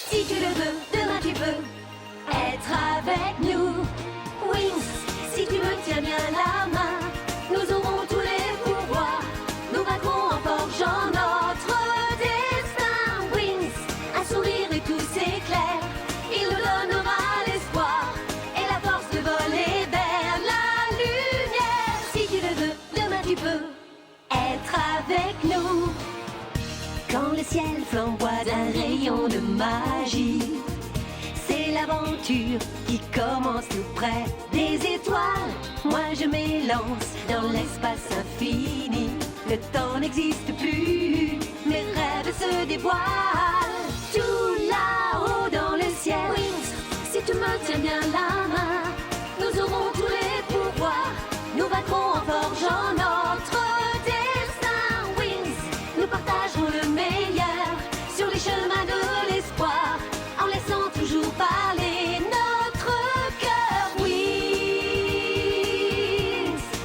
Si tu le veux, demain tu peux être avec nous. Wings, si tu me tiens bien la main, nous aurons tous les pouvoirs. Nous vaincrons en forgeant notre destin. Wings, un sourire et tout s'éclaire. Il nous donnera l'espoir et la force de voler vers la lumière. Si tu le veux, demain tu peux être avec nous. Quand le ciel flamboie d'un rayon de magie, c'est l'aventure qui commence tout près des étoiles. Moi je m'élance dans l'espace infini. Le temps n'existe plus, mes rêves se dévoilent. Tout là-haut dans le ciel. Wings, si tu me tiens bien la main, nous aurons tous les pouvoirs. Nous vaincrons en forgeant notre destin. Wings, nous partagerons le meilleur sur les chemins de l'espoir, en laissant toujours parler notre cœur. Wings,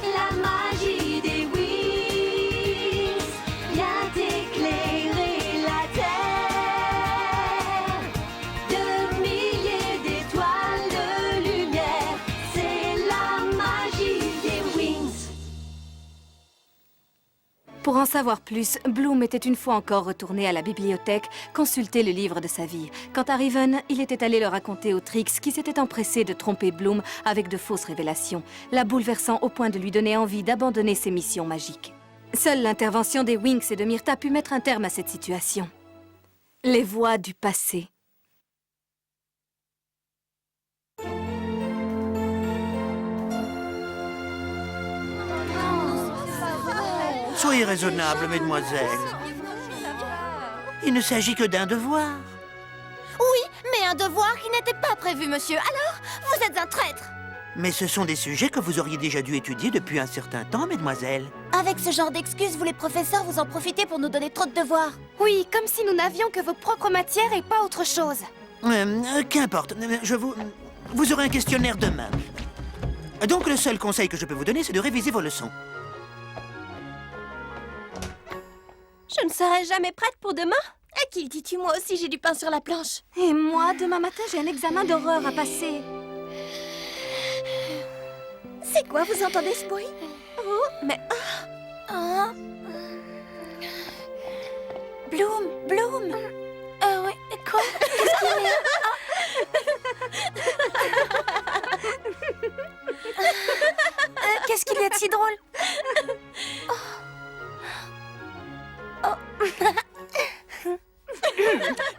la magie des wings vient éclairer la terre. De milliers d'étoiles de lumière, c'est la magie des wings. Pour en savoir plus, Bloom était une fois encore retourné à la bibliothèque consulter le livre de sa vie. Quant à Riven, il était allé le raconter au Trix qui s'était empressé de tromper Bloom avec de fausses révélations, la bouleversant au point de lui donner envie d'abandonner ses missions magiques. Seule l'intervention des Winx et de Myrtha put mettre un terme à cette situation. Les voix du passé. Soyez raisonnable, mesdemoiselles. Il ne s'agit que d'un devoir. Oui, mais un devoir qui n'était pas prévu, monsieur. Alors, vous êtes un traître. Mais ce sont des sujets que vous auriez déjà dû étudier depuis un certain temps, mesdemoiselles. Avec ce genre d'excuses, vous les professeurs, vous en profitez pour nous donner trop de devoirs. Oui, comme si nous n'avions que vos propres matières et pas autre chose. Qu'importe, vous aurez un questionnaire demain. Donc le seul conseil que je peux vous donner, c'est de réviser vos leçons. Je ne serai jamais prête pour demain. À qui le dis-tu? Moi aussi, j'ai du pain sur la planche. Et moi, demain matin, j'ai un examen d'horreur à passer. C'est quoi, vous entendez ce bruit? Oh, mais... Bloom, Bloom. Oui, quoi? Qu'est-ce qu'il y a? Qu'est-ce qu'il y a de si drôle?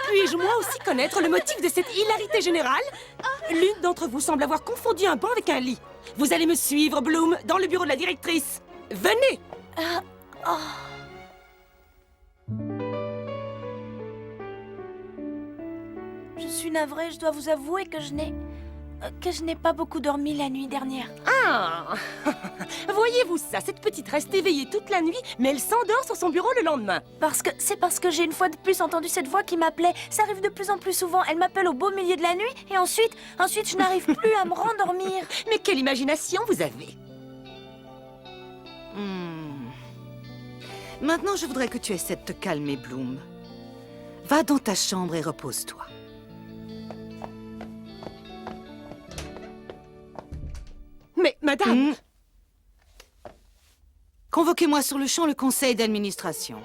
Puis-je moi aussi connaître le motif de cette hilarité générale? L'une d'entre vous semble avoir confondu un banc avec un lit. Vous allez me suivre, Bloom, dans le bureau de la directrice. Venez! Je suis navrée, je dois vous avouer que je n'ai pas beaucoup dormi la nuit dernière. Ah! Voyez-vous ça, cette petite reste éveillée toute la nuit, mais elle s'endort sur son bureau le lendemain. C'est parce que j'ai une fois de plus entendu cette voix qui m'appelait. Ça arrive de plus en plus souvent. Elle m'appelle au beau milieu de la nuit et ensuite je n'arrive plus à me rendormir. Mais quelle imagination vous avez! Maintenant, je voudrais que tu essaies de te calmer, Bloom. Va dans ta chambre et repose-toi. Mais, madame... Convoquez-moi sur le champ le conseil d'administration.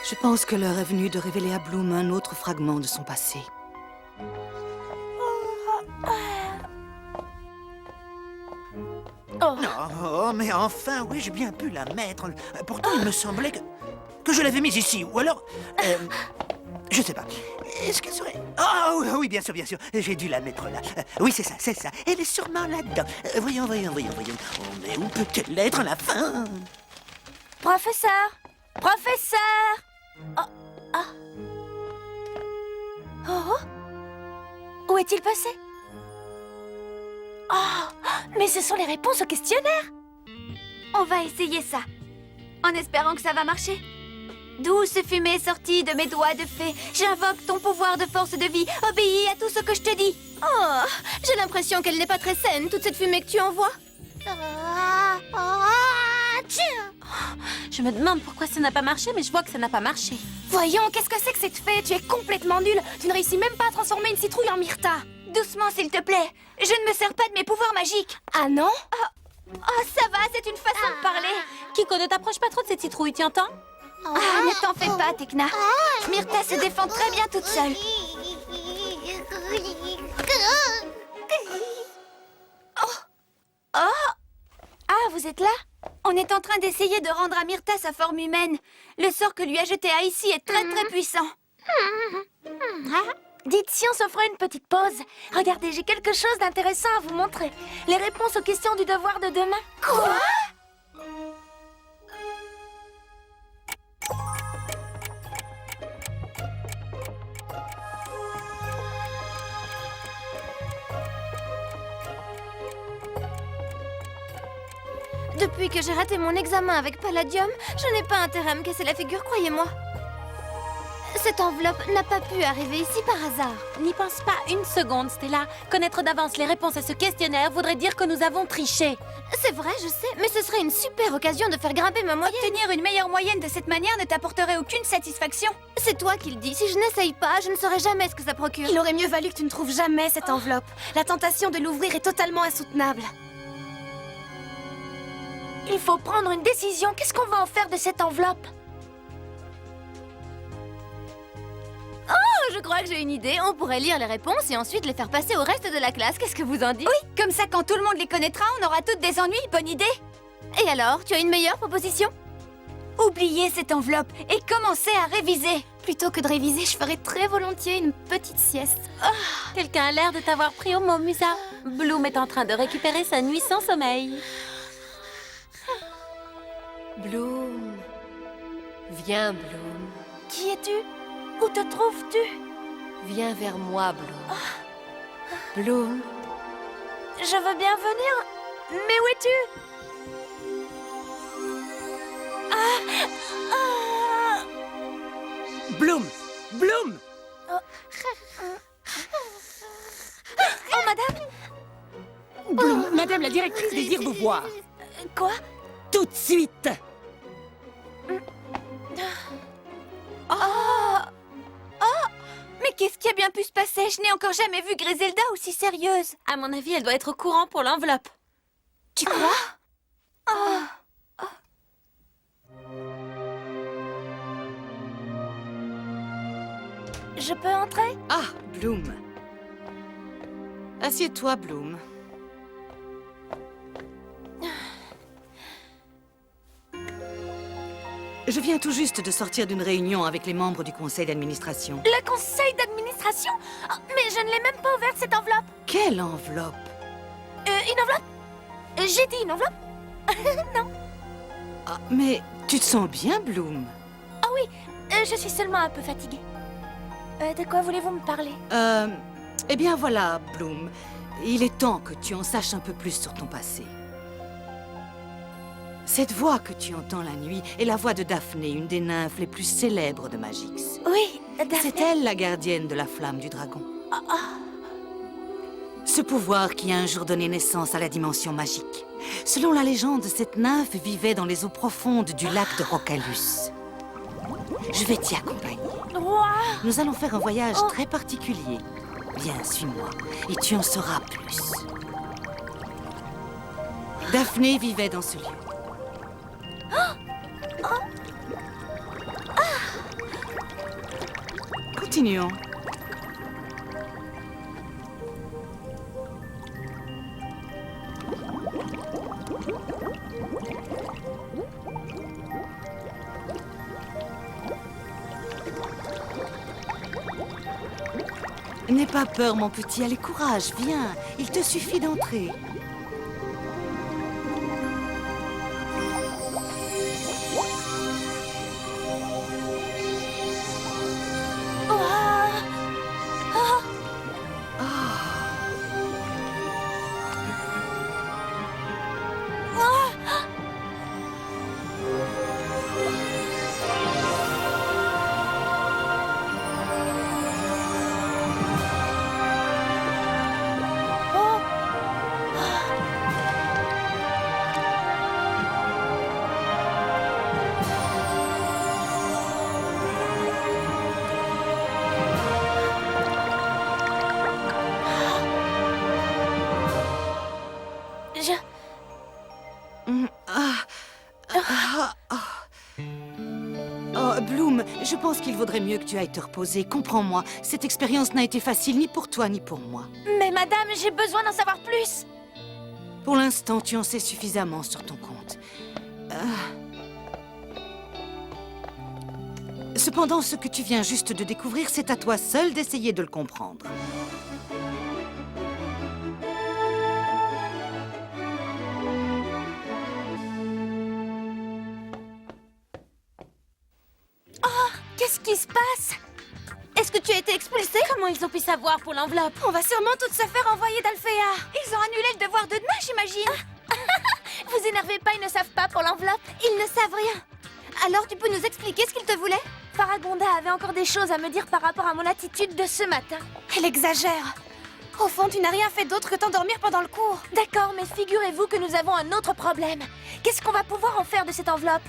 Je pense que l'heure est venue de révéler à Bloom un autre fragment de son passé. Oh, mais enfin, oui, j'ai bien pu la mettre. Pourtant, il me semblait que je l'avais mise ici. Ou alors... je sais pas. Est-ce qu'elle serait... Oh, oui, bien sûr, bien sûr. J'ai dû la mettre là. Oui, c'est ça, c'est ça. Elle est sûrement là-dedans. Voyons. Oh, mais où peut-elle être à la fin? Professeur! Où est-il passé? Oh, mais ce sont les réponses au questionnaire! On va essayer ça, en espérant que ça va marcher. Douce fumée sortie de mes doigts de fée, j'invoque ton pouvoir de force de vie, obéis à tout ce que je te dis. Oh, j'ai l'impression qu'elle n'est pas très saine, toute cette fumée que tu envoies. Je me demande pourquoi ça n'a pas marché, mais je vois que ça n'a pas marché. Voyons, qu'est-ce que c'est que cette fée? Tu es complètement nulle. Tu ne réussis même pas à transformer une citrouille en myrta. Doucement, s'il te plaît. Je ne me sers pas de mes pouvoirs magiques. Ah non? Oh, ça va, c'est une façon de parler. Kiko, ne t'approche pas trop de cette citrouille, tu entends? Ah, ne t'en fais pas, Tekna. Myrta se défend très bien toute seule. Ah, vous êtes là? On est en train d'essayer de rendre à Myrta sa forme humaine. Le sort que lui a jeté Icy est très très puissant. Dites si on se ferait une petite pause. Regardez, j'ai quelque chose d'intéressant à vous montrer. Les réponses aux questions du devoir de demain. Quoi? Depuis que j'ai raté mon examen avec Palladium, je n'ai pas intérêt à me casser la figure, croyez-moi. Cette enveloppe n'a pas pu arriver ici par hasard. N'y pense pas une seconde, Stella. Connaître d'avance les réponses à ce questionnaire voudrait dire que nous avons triché. C'est vrai, je sais, mais ce serait une super occasion de faire grimper ma moyenne. Obtenir une meilleure moyenne de cette manière ne t'apporterait aucune satisfaction. C'est toi qui le dis. Si je n'essaye pas, je ne saurais jamais ce que ça procure. Il aurait mieux valu que tu ne trouves jamais cette enveloppe. La tentation de l'ouvrir est totalement insoutenable. Il faut prendre une décision. Qu'est-ce qu'on va en faire de cette enveloppe? Je crois que j'ai une idée. On pourrait lire les réponses et ensuite les faire passer au reste de la classe. Qu'est-ce que vous en dites? Oui, comme ça, quand tout le monde les connaîtra, on aura toutes des ennuis. Bonne idée. Et alors, tu as une meilleure proposition? Oubliez cette enveloppe et commencez à réviser. Plutôt que de réviser, je ferais très volontiers une petite sieste. Quelqu'un a l'air de t'avoir pris au mot, Musa. Bloom est en train de récupérer sa nuit sans sommeil. Bloom. Viens, Bloom. Qui es-tu? Où te trouves-tu? Viens vers moi, Bloom. Bloom. Je veux bien venir, mais où es-tu? Bloom! Bloom! Oh, madame! Bloom, Madame la directrice désire vous voir. Quoi? Tout de suite. Mais qu'est-ce qui a bien pu se passer? Je n'ai encore jamais vu Griselda aussi sérieuse. À mon avis, elle doit être au courant pour l'enveloppe. Tu crois? Je peux entrer? Ah, Bloom. Assieds-toi, Bloom. Je viens tout juste de sortir d'une réunion avec les membres du conseil d'administration. Le conseil d'administration? Oh, mais je ne l'ai même pas ouverte, cette enveloppe. Quelle enveloppe? Une enveloppe? J'ai dit une enveloppe? Ah, mais tu te sens bien, Bloom? Je suis seulement un peu fatiguée. De quoi voulez-vous me parler? Eh bien voilà, Bloom. Il est temps que tu en saches un peu plus sur ton passé. Cette voix que tu entends la nuit est la voix de Daphné, une des nymphes les plus célèbres de Magix. Oui, C'est elle la gardienne de la flamme du dragon. Ce pouvoir qui a un jour donné naissance à la dimension magique. Selon la légende, cette nymphe vivait dans les eaux profondes du lac de Rocalus. Je vais t'y accompagner. Roi! Nous allons faire un voyage très particulier. Viens, suis-moi, et tu en sauras plus. Daphné vivait dans ce lieu. Continuons. N'aie pas peur, mon petit. Allez, courage, viens. Il te suffit d'entrer. pense qu'il vaudrait mieux que tu ailles te reposer. Comprends-moi, cette expérience n'a été facile ni pour toi ni pour moi. Mais madame, j'ai besoin d'en savoir plus. Pour l'instant, tu en sais suffisamment sur ton compte. Cependant, ce que tu viens juste de découvrir, c'est à toi seul d'essayer de le comprendre. Qu'est-ce qui se passe? Est-ce que tu as été expulsée? Comment ils ont pu savoir pour l'enveloppe? On va sûrement toutes se faire envoyer d'Alphéa. Ils ont annulé le devoir de demain, j'imagine. Vous énervez pas, ils ne savent pas pour l'enveloppe. Ils ne savent rien. Alors tu peux nous expliquer ce qu'ils te voulaient? Faragonda avait encore des choses à me dire par rapport à mon attitude de ce matin. Elle exagère. Au fond, tu n'as rien fait d'autre que t'endormir pendant le cours. D'accord, mais figurez-vous que nous avons un autre problème. Qu'est-ce qu'on va pouvoir en faire de cette enveloppe?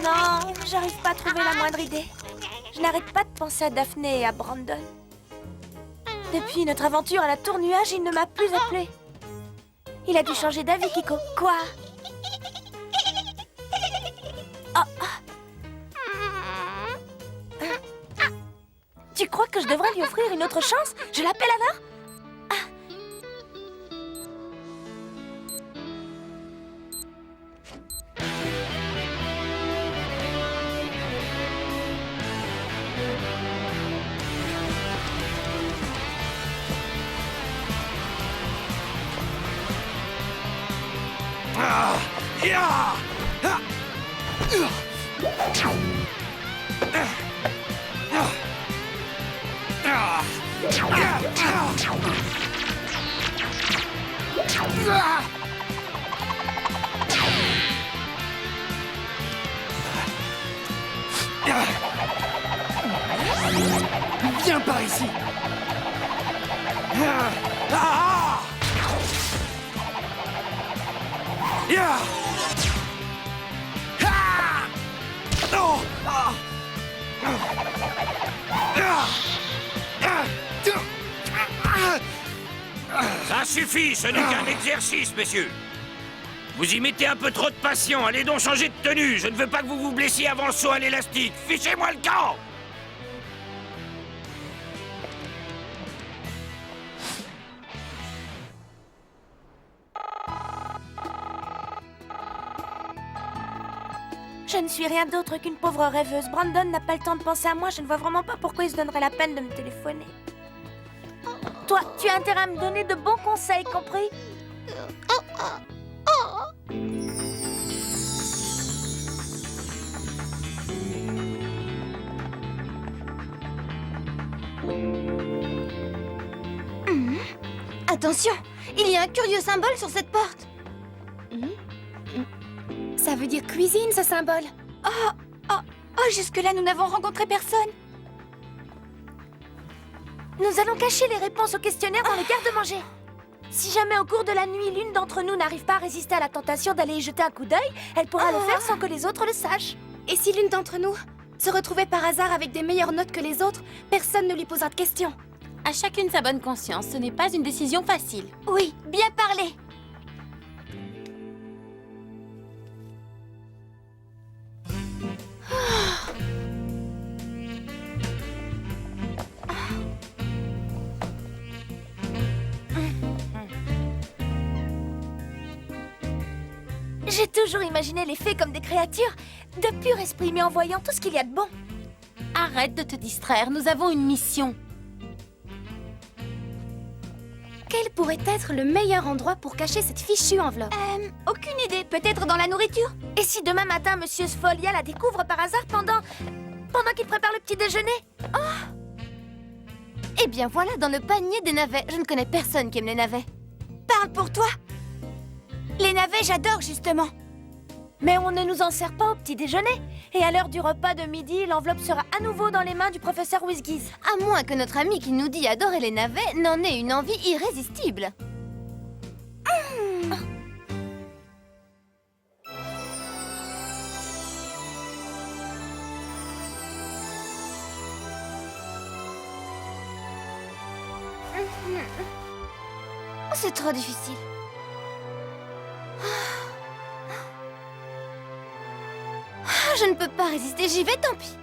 Non, j'arrive pas à trouver la moindre idée. Je n'arrête pas de penser à Daphné et à Brandon. Depuis notre aventure à la tour nuage, il ne m'a plus appelé. Il a dû changer d'avis, Kiko. Quoi? Tu crois que je devrais lui offrir une autre chance? Je l'appelle alors? Viens par ici. Ça suffit, ce n'est qu'un exercice, messieurs. Vous y mettez un peu trop de passion, allez donc changer de tenue. Je ne veux pas que vous vous blessiez avant le saut à l'élastique. Fichez-moi le camp! Je ne suis rien d'autre qu'une pauvre rêveuse. Brandon n'a pas le temps de penser à moi. Je ne vois vraiment pas pourquoi il se donnerait la peine de me téléphoner. Toi, tu as intérêt à me donner de bons conseils, compris? Attention, il y a un curieux symbole sur cette porte. Ça veut dire cuisine, ce symbole. Oh, jusque-là, nous n'avons rencontré personne. Nous allons cacher les réponses au questionnaire dans le garde-manger. Si jamais au cours de la nuit, l'une d'entre nous n'arrive pas à résister à la tentation d'aller y jeter un coup d'œil, elle pourra le faire sans que les autres le sachent. Et si l'une d'entre nous se retrouvait par hasard avec des meilleures notes que les autres, personne ne lui posera de questions. À chacune sa bonne conscience, ce n'est pas une décision facile. Oui, bien parlé. J'ai toujours imaginé les fées comme des créatures de pur esprit, mais en voyant tout ce qu'il y a de bon. Arrête de te distraire, nous avons une mission. Quel pourrait être le meilleur endroit pour cacher cette fichue enveloppe? Aucune idée. Peut-être dans la nourriture? Et si demain matin, Monsieur Sfolia la découvre par hasard pendant qu'il prépare le petit déjeuner? Eh bien voilà, dans le panier des navets. Je ne connais personne qui aime les navets. Parle pour toi. Les navets, j'adore justement. Mais on ne nous en sert pas au petit déjeuner. Et à l'heure du repas de midi, l'enveloppe sera à nouveau dans les mains du professeur Whizgiz. À moins que notre ami qui nous dit adorer les navets n'en ait une envie irrésistible. C'est trop difficile. Je ne peux pas résister, j'y vais, tant pis.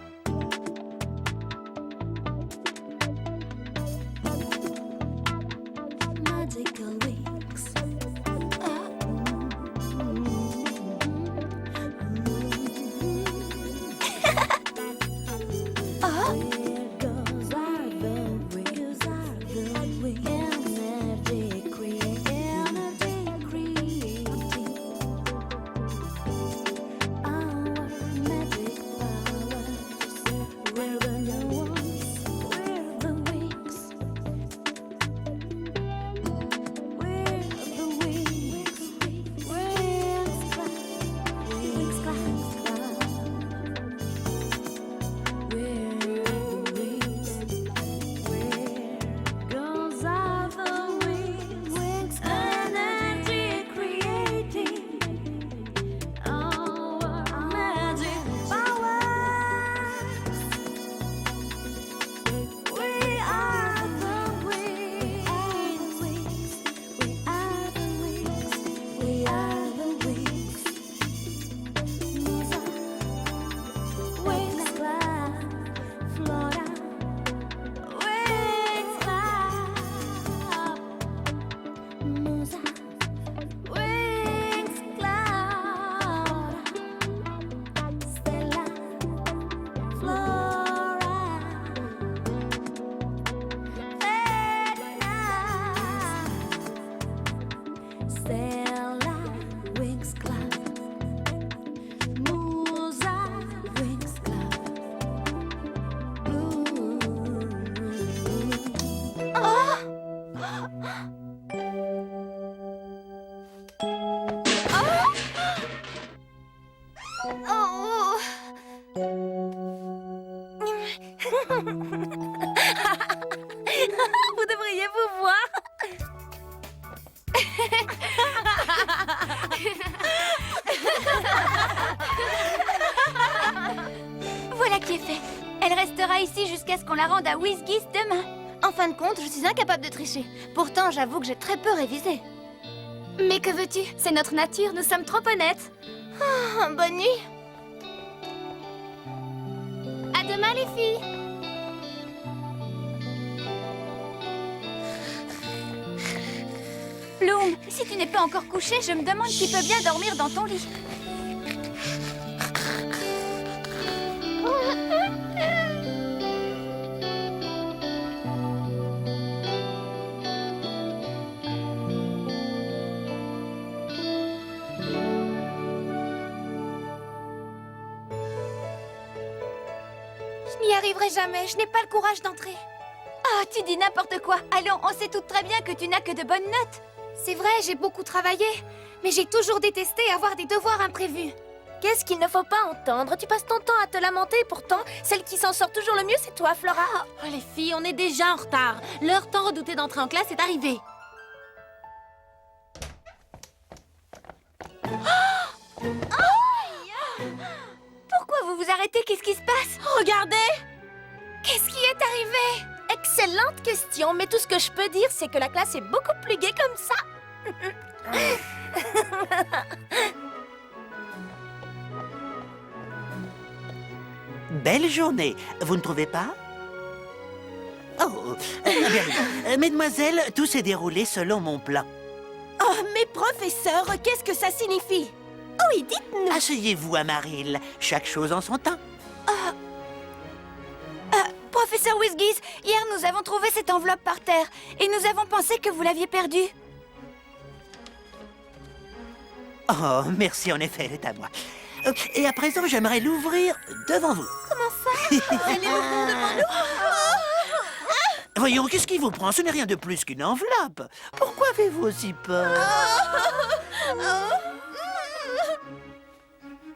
Magical wings. Where goes our wings? Energy creating our magic powers. We're the new ones. We're the wings. We're the wings. Wings clap. Wings clap. We're the wings. Where goes our wings? Wings energy creating our magic powers. We are the wings. We are the wings. We are the wings. Musa, wings clap, Flora, wings clap. Musa, wings clap. Stella, Flora, Stella, wings clap. Musa, wings clap. Oh. Vous devriez vous voir. Voilà qui est fait. Elle restera ici jusqu'à ce qu'on la rende à Whizgiss demain. En fin de compte, je suis incapable de tricher. Pourtant, j'avoue que j'ai très peu révisé. Mais que veux-tu? C'est notre nature, nous sommes trop honnêtes. Bonne nuit. À demain, les filles. Bloom, si tu n'es pas encore couché, je me demande qui peut bien dormir dans ton lit. Je n'y arriverai jamais, je n'ai pas le courage d'entrer. Ah, tu dis n'importe quoi. Allons, on sait toutes très bien que tu n'as que de bonnes notes. C'est vrai, j'ai beaucoup travaillé, mais j'ai toujours détesté avoir des devoirs imprévus. Qu'est-ce qu'il ne faut pas entendre? Tu passes ton temps à te lamenter, pourtant, celle qui s'en sort toujours le mieux, c'est toi, Flora. Oh les filles, on est déjà en retard. L'heure tant redoutée d'entrer en classe est arrivée. Pourquoi vous vous arrêtez? Qu'est-ce qui se passe? Regardez! Qu'est-ce qui est arrivé? Excellente question, mais tout ce que je peux dire, c'est que la classe est beaucoup plus gaie comme ça. Belle journée, vous ne trouvez pas? Oh, bien vu. Mesdemoiselles, tout s'est déroulé selon mon plan. Oh, mais professeur, qu'est-ce que ça signifie? Oui, dites-nous. Asseyez-vous, Amaril. Chaque chose en son temps. Professeur Whizgiss, hier nous avons trouvé cette enveloppe par terre et nous avons pensé que vous l'aviez perdue. Oh, merci, en effet, elle est à moi. Et à présent, j'aimerais l'ouvrir devant vous. Elle est au fond devant nous. Voyons, qu'est-ce qui vous prend? Ce n'est rien de plus qu'une enveloppe. Pourquoi avez-vous aussi peur?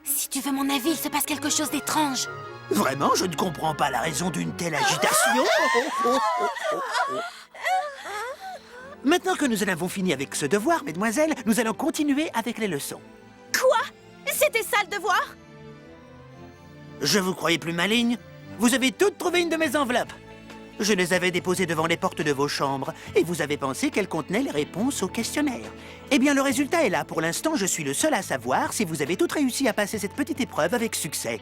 Si tu veux mon avis, il se passe quelque chose d'étrange. Vraiment, je ne comprends pas la raison d'une telle agitation. Maintenant que nous en avons fini avec ce devoir, mesdemoiselles, nous allons continuer avec les leçons. Quoi? C'était ça le devoir? Je vous croyais plus maligne? Vous avez toutes trouvé une de mes enveloppes. Je les avais déposées devant les portes de vos chambres, et vous avez pensé qu'elles contenaient les réponses au questionnaire. Eh bien, le résultat est là. Pour l'instant, je suis le seul à savoir si vous avez toutes réussi à passer cette petite épreuve avec succès.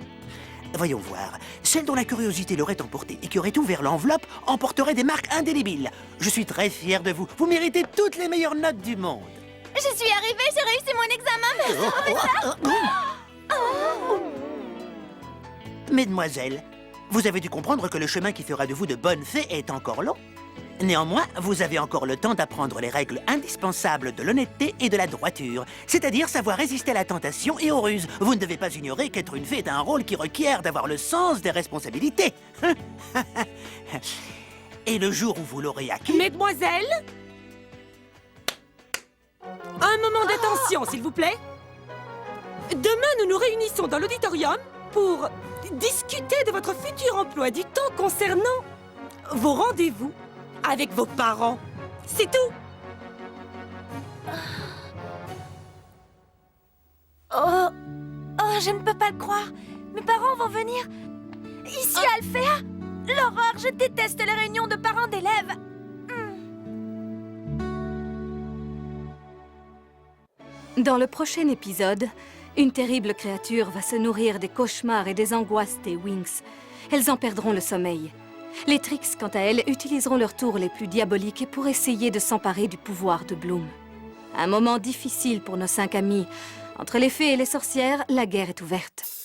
Voyons voir. Celle dont la curiosité l'aurait emporté et qui aurait ouvert l'enveloppe emporterait des marques indélébiles. Je suis très fier de vous. Vous méritez toutes les meilleures notes du monde. Je suis arrivée, j'ai réussi mon examen, merci. Mesdemoiselles, vous avez dû comprendre que le chemin qui fera de vous de bonnes fées est encore long. Néanmoins, vous avez encore le temps d'apprendre les règles indispensables de l'honnêteté et de la droiture, c'est-à-dire savoir résister à la tentation et aux ruses. Vous ne devez pas ignorer qu'être une fée est un rôle qui requiert d'avoir le sens des responsabilités. Et le jour où vous l'aurez acquis... Mesdemoiselles, un moment d'attention, s'il vous plaît. Demain, nous nous réunissons dans l'auditorium pour discuter de votre futur emploi du temps concernant vos rendez-vous avec vos parents. C'est tout. Oh, je ne peux pas le croire. Mes parents vont venir ici à Alphéa. L'horreur, je déteste les réunions de parents d'élèves. Dans le prochain épisode, une terrible créature va se nourrir des cauchemars et des angoisses des Winx. Elles en perdront le sommeil. Les Trix, quant à elles, utiliseront leurs tours les plus diaboliques pour essayer de s'emparer du pouvoir de Bloom. Un moment difficile pour nos 5 amis. Entre les fées et les sorcières, la guerre est ouverte.